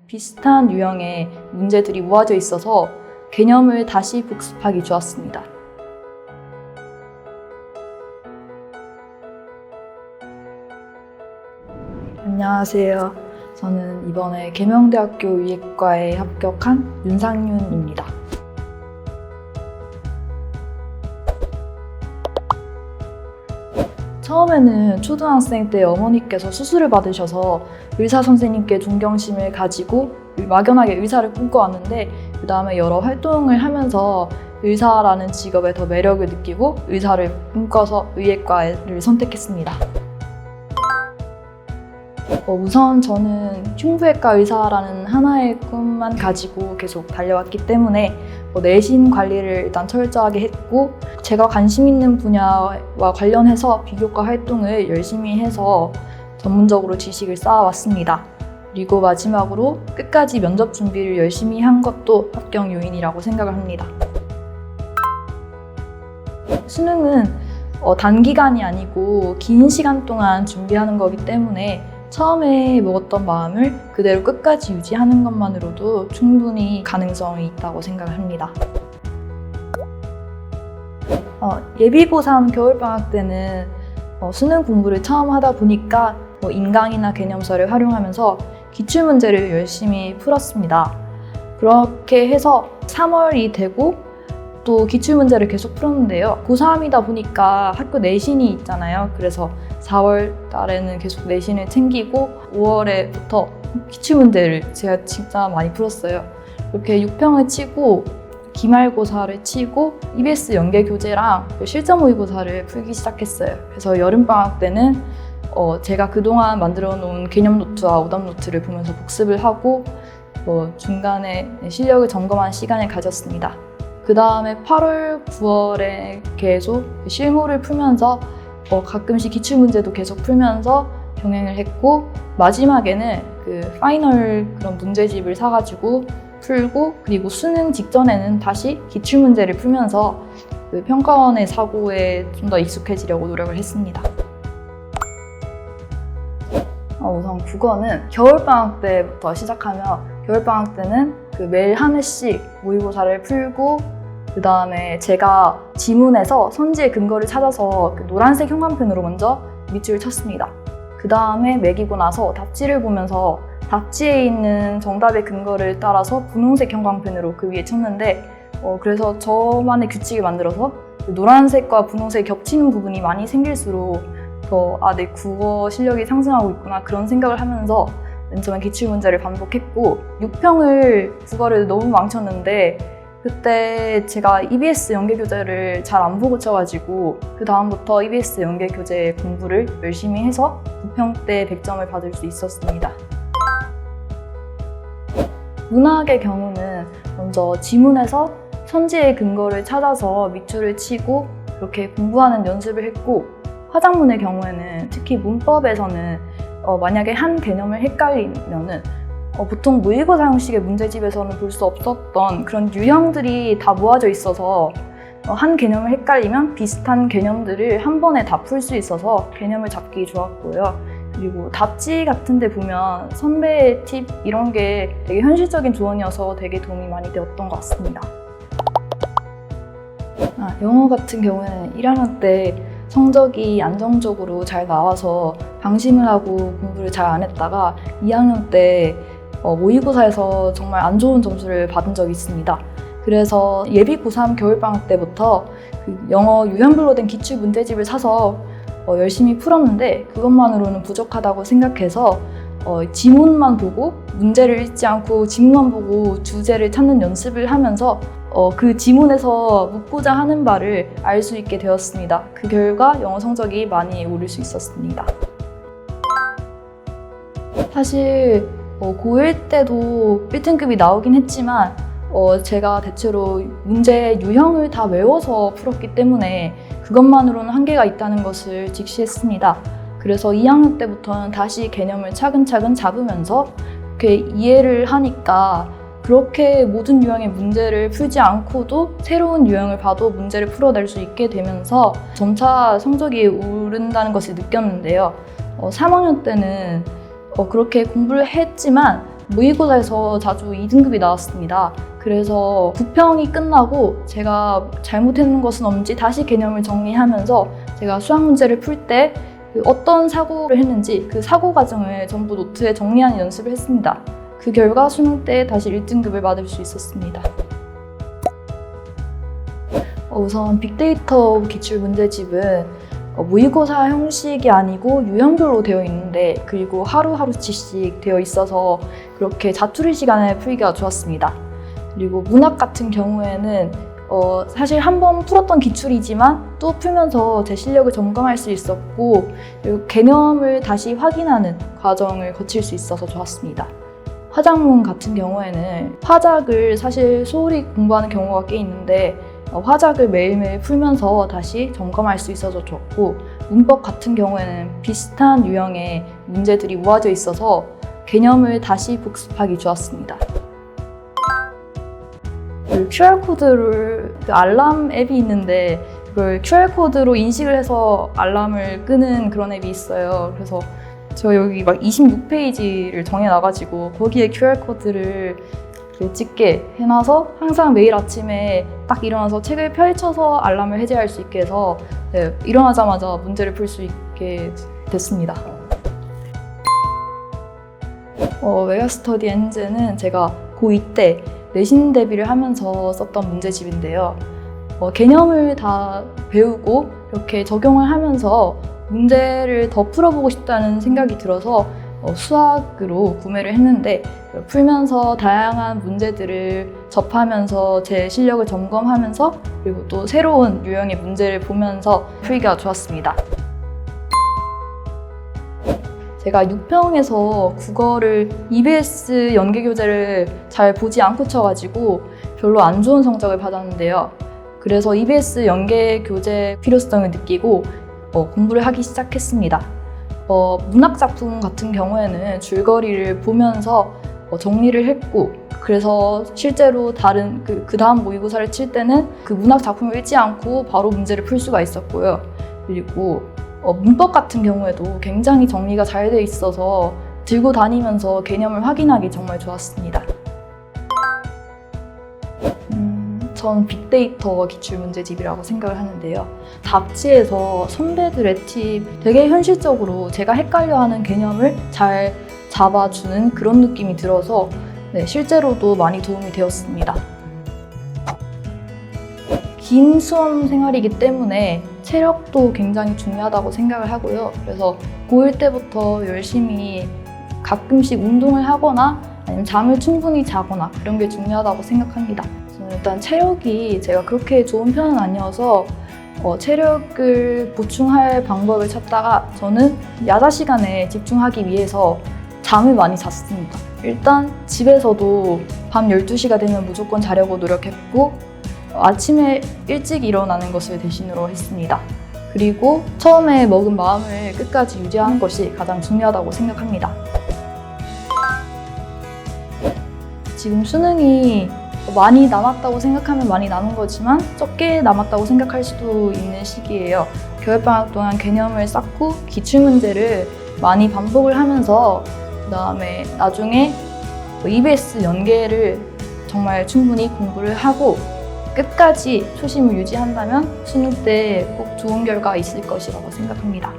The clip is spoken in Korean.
비슷한 유형의 문제들이 모아져 있어서 개념을 다시 복습하기 좋았습니다. 안녕하세요. 저는 이번에 계명대학교 의예과에 합격한 윤상윤입니다. 처음에는 초등학생 때 어머니께서 수술을 받으셔서 의사 선생님께 존경심을 가지고 막연하게 의사를 꿈꿔왔는데, 그 다음에 여러 활동을 하면서 의사라는 직업에 더 매력을 느끼고 의사를 꿈꿔서 의예과를 선택했습니다. 우선 저는 흉부외과 의사라는 하나의 꿈만 가지고 계속 달려왔기 때문에 내신 관리를 일단 철저하게 했고, 제가 관심 있는 분야와 관련해서 비교과 활동을 열심히 해서 전문적으로 지식을 쌓아왔습니다. 그리고 마지막으로 끝까지 면접 준비를 열심히 한 것도 합격 요인이라고 생각을 합니다. 수능은 단기간이 아니고 긴 시간 동안 준비하는 거기 때문에 처음에 먹었던 마음을 그대로 끝까지 유지하는 것만으로도 충분히 가능성이 있다고 생각을 합니다. 예비고 3 겨울방학 때는 수능 공부를 처음 하다 보니까 인강이나 개념서를 활용하면서 기출문제를 열심히 풀었습니다. 그렇게 해서 3월이 되고 또 기출문제를 계속 풀었는데요. 고3이다 보니까 학교 내신이 있잖아요. 그래서 4월 달에는 계속 내신을 챙기고 5월에부터 기출문제를 제가 진짜 많이 풀었어요. 이렇게 6평을 치고 기말고사를 치고 EBS 연계교재랑 실전 모의고사를 풀기 시작했어요. 그래서 여름방학 때는 제가 그동안 만들어 놓은 개념 노트와 오답 노트를 보면서 복습을 하고 중간에 실력을 점검하는 시간을 가졌습니다. 그 다음에 8월, 9월에 계속 실무를 풀면서 가끔씩 기출문제도 계속 풀면서 병행을 했고, 마지막에는 그 파이널 그런 문제집을 사가지고 풀고, 그리고 수능 직전에는 다시 기출문제를 풀면서 그 평가원의 사고에 좀 더 익숙해지려고 노력을 했습니다. 우선 국어는 겨울방학 때부터 시작하며, 겨울방학 때는 그 매일 한 회씩 모의고사를 풀고, 그 다음에 제가 지문에서 선지의 근거를 찾아서 그 노란색 형광펜으로 먼저 밑줄을 쳤습니다. 그 다음에 매기고 나서 답지를 보면서 답지에 있는 정답의 근거를 따라서 분홍색 형광펜으로 그 위에 쳤는데, 그래서 저만의 규칙을 만들어서 그 노란색과 분홍색이 겹치는 부분이 많이 생길수록 내 국어 실력이 상승하고 있구나 그런 생각을 하면서 맨 처음에 기출문제를 반복했고, 6평을 국어를 너무 망쳤는데 그때 제가 EBS 연계교재를 잘 안 보고 쳐가지고 그 다음부터 EBS 연계교재 공부를 열심히 해서 9평 때 100점을 받을 수 있었습니다. 문학의 경우는 먼저 지문에서 선지의 근거를 찾아서 밑줄을 치고 그렇게 공부하는 연습을 했고, 화작문의 경우에는 특히 문법에서는 만약에 한 개념을 헷갈리면은 보통 모의고사 형식의 문제집에서는 볼 수 없었던 그런 유형들이 다 모아져 있어서 한 개념을 헷갈리면 비슷한 개념들을 한 번에 다 풀 수 있어서 개념을 잡기 좋았고요. 그리고 답지 같은 데 보면 선배의 팁 이런 게 되게 현실적인 조언이어서 되게 도움이 많이 되었던 것 같습니다. 영어 같은 경우에는 1학년 때 성적이 안정적으로 잘 나와서 방심을 하고 공부를 잘 안 했다가 2학년 때 모의고사에서 정말 안 좋은 점수를 받은 적이 있습니다. 그래서 예비 고3 겨울방학 때부터 그 영어 유형별로 된 기출 문제집을 사서 열심히 풀었는데, 그것만으로는 부족하다고 생각해서 지문만 보고 문제를 읽지 않고 지문만 보고 주제를 찾는 연습을 하면서 그 지문에서 묻고자 하는 바를 알 수 있게 되었습니다. 그 결과 영어 성적이 많이 오를 수 있었습니다. 사실 고1 때도 1등급이 나오긴 했지만 제가 대체로 문제 유형을 다 외워서 풀었기 때문에 그것만으로는 한계가 있다는 것을 직시했습니다. 그래서 2학년 때부터는 다시 개념을 차근차근 잡으면서 이렇게 이해를 하니까 그렇게 모든 유형의 문제를 풀지 않고도 새로운 유형을 봐도 문제를 풀어낼 수 있게 되면서 점차 성적이 오른다는 것을 느꼈는데요. 3학년 때는 그렇게 공부를 했지만 모의고사에서 자주 2등급이 나왔습니다. 그래서 부평이 끝나고 제가 잘못했는 것은 없는지 다시 개념을 정리하면서 제가 수학 문제를 풀 때 어떤 사고를 했는지 그 사고 과정을 전부 노트에 정리하는 연습을 했습니다. 그 결과 수능 때 다시 1등급을 받을 수 있었습니다. 우선 빅데이터 기출 문제집은 모의고사 형식이 아니고 유형별로 되어 있는데, 그리고 하루하루치씩 되어 있어서 그렇게 자투리 시간에 풀기가 좋았습니다. 그리고 문학 같은 경우에는 사실 한 번 풀었던 기출이지만 또 풀면서 제 실력을 점검할 수 있었고, 그리고 개념을 다시 확인하는 과정을 거칠 수 있어서 좋았습니다. 화작문 같은 경우에는 화작을 사실 소홀히 공부하는 경우가 꽤 있는데 화작을 매일매일 풀면서 다시 점검할 수 있어서 좋았고, 문법 같은 경우에는 비슷한 유형의 문제들이 모아져 있어서 개념을 다시 복습하기 좋았습니다. QR코드를 알람 앱이 있는데 그걸 QR코드로 인식을 해서 알람을 끄는 그런 앱이 있어요. 그래서 저 여기 막 26페이지를 정해놔가지고 거기에 QR코드를 찍게 해놔서 항상 매일 아침에 딱 일어나서 책을 펼쳐서 알람을 해제할 수 있게 해서 일어나자마자 문제를 풀 수 있게 됐습니다. 메가스터디 엔진은 제가 고2 때 내신 대비를 하면서 썼던 문제집인데요. 개념을 다 배우고 이렇게 적용을 하면서 문제를 더 풀어보고 싶다는 생각이 들어서 수학으로 구매를 했는데, 풀면서 다양한 문제들을 접하면서 제 실력을 점검하면서 그리고 또 새로운 유형의 문제를 보면서 풀기가 좋았습니다. 제가 6평에서 국어를 EBS 연계교재를 잘 보지 않고 쳐가지고 별로 안 좋은 성적을 받았는데요. 그래서 EBS 연계교재 필요성을 느끼고 공부를 하기 시작했습니다. 문학작품 같은 경우에는 줄거리를 보면서 정리를 했고, 그래서 실제로 다른 그 다음 모의고사를 칠 때는 그 문학작품을 읽지 않고 바로 문제를 풀 수가 있었고요. 그리고 문법 같은 경우에도 굉장히 정리가 잘 돼 있어서 들고 다니면서 개념을 확인하기 정말 좋았습니다. 전 빅데이터 기출문제집이라고 생각을 하는데요. 잡지에서 선배들의 팁, 되게 현실적으로 제가 헷갈려하는 개념을 잘 잡아주는 그런 느낌이 들어서 실제로도 많이 도움이 되었습니다. 긴 수험 생활이기 때문에 체력도 굉장히 중요하다고 생각을 하고요. 그래서 고1 때부터 열심히 가끔씩 운동을 하거나 아니면 잠을 충분히 자거나 그런 게 중요하다고 생각합니다. 저는 일단 체력이 제가 그렇게 좋은 편은 아니어서 체력을 보충할 방법을 찾다가 저는 야자 시간에 집중하기 위해서 잠을 많이 잤습니다. 일단 집에서도 밤 12시가 되면 무조건 자려고 노력했고, 아침에 일찍 일어나는 것을 대신으로 했습니다. 그리고 처음에 먹은 마음을 끝까지 유지하는 것이 가장 중요하다고 생각합니다. 지금 수능이 많이 남았다고 생각하면 많이 남은 거지만 적게 남았다고 생각할 수도 있는 시기예요. 겨울방학 동안 개념을 쌓고 기출문제를 많이 반복을 하면서 그다음에 나중에 EBS 연계를 정말 충분히 공부를 하고 끝까지 초심을 유지한다면 수능 때 꼭 좋은 결과 있을 것이라고 생각합니다.